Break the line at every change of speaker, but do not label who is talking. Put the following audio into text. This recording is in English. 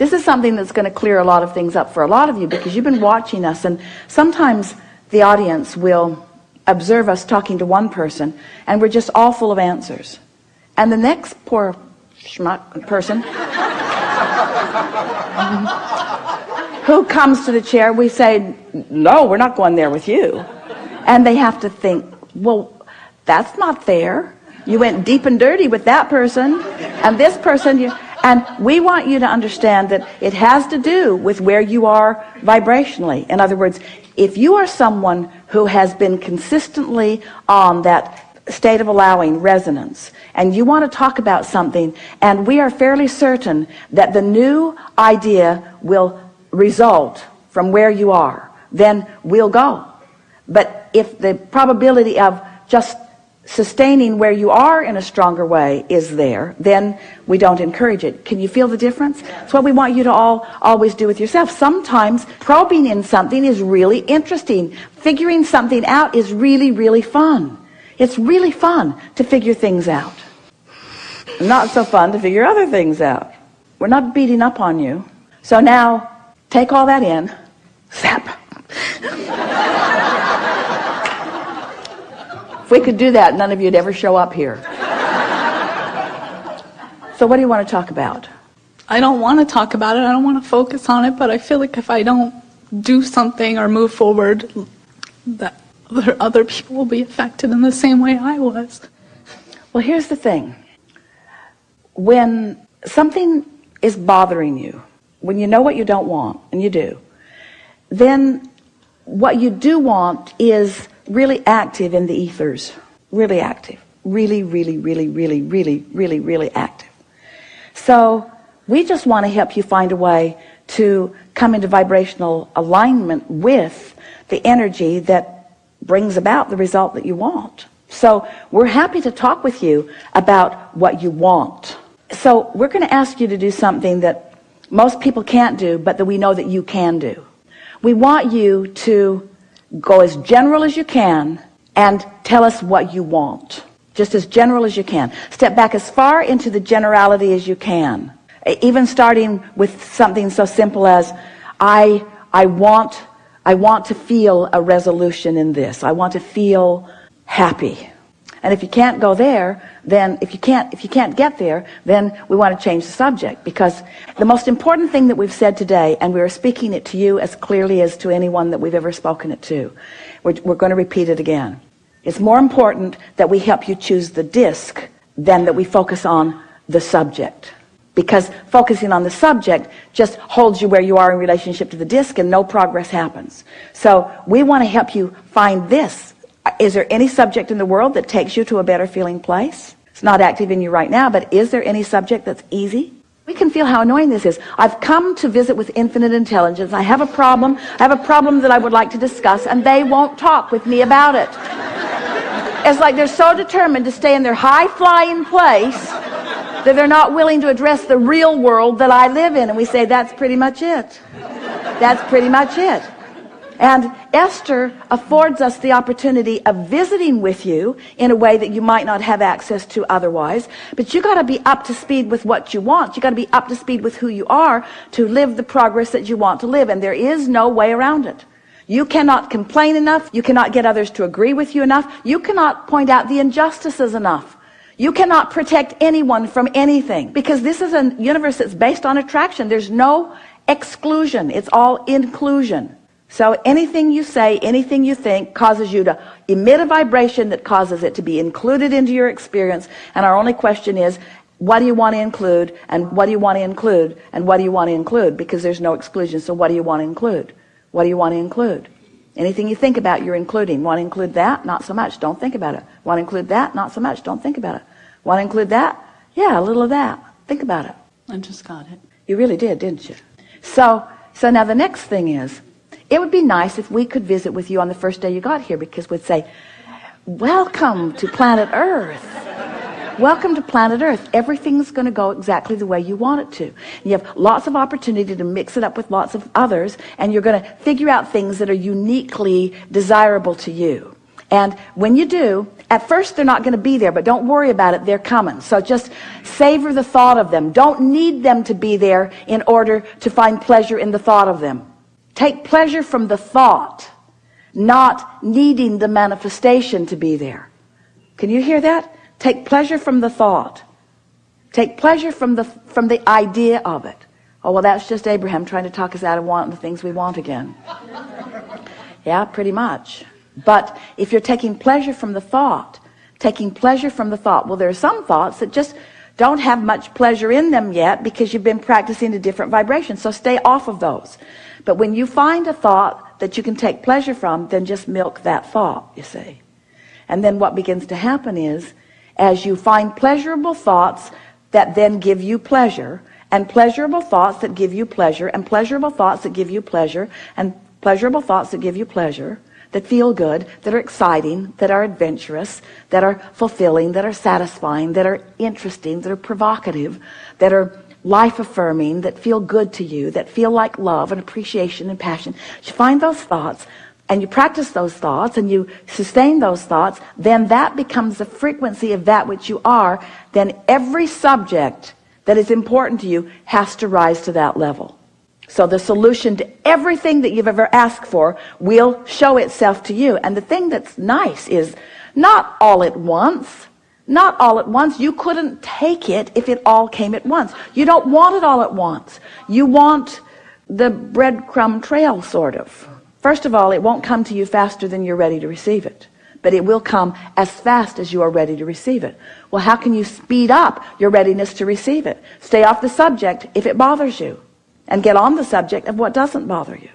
This is something that's going to clear a lot of things up for a lot of you, because you've been watching us, and sometimes the audience will observe us talking to one person and we're just all full of answers, and the next poor schmuck person who comes to the chair, we say, no, we're not going there with you, and they have to think, well, that's not fair. You went deep and dirty with that person, and this person, and we want you to understand that it has to do with where you are vibrationally. In other words, if you are someone who has been consistently on that state of allowing resonance, and you want to talk about something, and we are fairly certain that the new idea will result from where you are, then we'll go. But if the probability of just sustaining where you are in a stronger way is there, then we don't encourage it. Can you feel the difference? It's what we want you to always do with yourself. Sometimes probing in something is really interesting. Figuring something out is really, really fun. It's really fun to figure things out. Not so fun to figure other things out. We're not beating up on you. So now, take all that in. Zap. If we could do that, none of you'd ever show up here. So what do you want to talk about?
I don't want to talk about it. I don't want to focus on it, but I feel like if I don't do something or move forward, that other people will be affected in the same way I was.
Well, here's the thing. When something is bothering you, when you know what you don't want, and you do, then what you do want is really active in the ethers. Really active. Really, really, really, really, really, really, really active. So we just want to help you find a way to come into vibrational alignment with the energy that brings about the result that you want. So we're happy to talk with you about what you want. So we're going to ask you to do something that most people can't do, but that we know that you can do. We want you to go as general as you can and tell us what you want. Just as general as you can. Step back as far into the generality as you can. Even starting with something so simple as, I want to feel a resolution in this. I want to feel happy. And if you can't go there, then if you can't get there, then we want to change the subject, because the most important thing that we've said today, and we are speaking it to you as clearly as to anyone that we've ever spoken it to, we're going to repeat it again. It's more important that we help you choose the disc than that we focus on the subject, because focusing on the subject just holds you where you are in relationship to the disc, and no progress happens. So we want to help you find this. Is there any subject in the world that takes you to a better feeling place? It's not active in you right now, but is there any subject that's easy? We can feel how annoying this is. I've come to visit with infinite intelligence. I have a problem. I have a problem that I would like to discuss, and they won't talk with me about it. It's like they're so determined to stay in their high-flying place that they're not willing to address the real world that I live in. And we say, that's pretty much it. That's pretty much it. And Esther affords us the opportunity of visiting with you in a way that you might not have access to otherwise. But you got to be up to speed with what you want. You got to be up to speed with who you are to live the progress that you want to live. And there is no way around it. You cannot complain enough. You cannot get others to agree with you enough. You cannot point out the injustices enough. You cannot protect anyone from anything, because this is a universe that's based on attraction. There's no exclusion. It's all inclusion. So anything you say, anything you think causes you to emit a vibration that causes it to be included into your experience. And our only question is, what do you want to include? And what do you want to include? And what do you want to include? Because there's no exclusion. So what do you want to include? What do you want to include? Anything you think about, you're including. Want to include that? Not so much. Don't think about it. Want to include that? Not so much. Don't think about it. Want to include that? Yeah, a little of that. Think about it.
I just got it.
You really did, didn't you? So now the next thing is, it would be nice if we could visit with you on the first day you got here, because we'd say, welcome to planet Earth. Welcome to planet Earth. Everything's going to go exactly the way you want it to. You have lots of opportunity to mix it up with lots of others, and you're going to figure out things that are uniquely desirable to you. And when you do, at first they're not going to be there, but don't worry about it, they're coming. So just savor the thought of them. Don't need them to be there in order to find pleasure in the thought of them. Take pleasure from the thought, not needing the manifestation to be there. Can you hear that? Take pleasure from the thought. Take pleasure from the idea of it. Oh, well, that's just Abraham trying to talk us out of wanting the things we want again. Yeah, pretty much. But if you're taking pleasure from the thought, well, there are some thoughts that just don't have much pleasure in them yet because you've been practicing a different vibration. So stay off of those. But when you find a thought that you can take pleasure from, then just milk that thought, you see. And then what begins to happen is, as you find pleasurable thoughts that then give you pleasure, and pleasurable thoughts that give you pleasure, and pleasurable thoughts that give you pleasure, and pleasurable thoughts that give you pleasure, that feel good, that are exciting, that are adventurous, that are fulfilling, that are satisfying, that are interesting, that are provocative, that are life-affirming, that feel good to you, that feel like love and appreciation and passion. You find those thoughts, and you practice those thoughts, and you sustain those thoughts, then that becomes the frequency of that which you are. Then every subject that is important to you has to rise to that level. So the solution to everything that you've ever asked for will show itself to you. And the thing that's nice is not all at once. Not all at once. You couldn't take it if it all came at once. You don't want it all at once. You want the breadcrumb trail, sort of. First of all, it won't come to you faster than you're ready to receive it. But it will come as fast as you are ready to receive it. Well, how can you speed up your readiness to receive it? Stay off the subject if it bothers you, and get on the subject of what doesn't bother you.